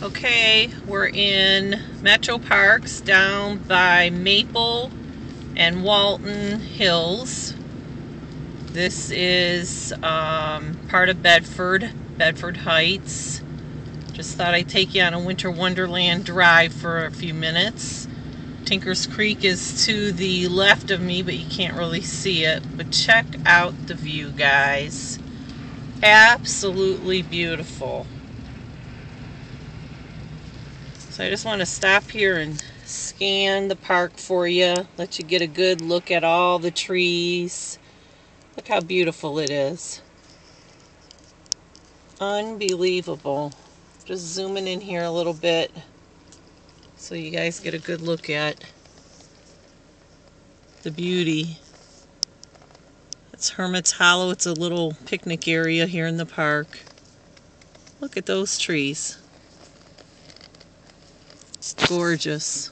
Okay, we're in Metro Parks down by Maple and Walton Hills. This is part of Bedford Heights. Just thought I'd take you on a Winter Wonderland drive for a few minutes. Tinker's Creek is to the left of me, but you can't really see it. But check out the view, guys. Absolutely beautiful. So I just want to stop here and scan the park for you, let you get a good look at all the trees. Look how beautiful it is. Unbelievable. Just zooming in here a little bit so you guys get a good look at the beauty. It's Hermit's Hollow. It's a little picnic area here in the park. Look at those trees. It's gorgeous.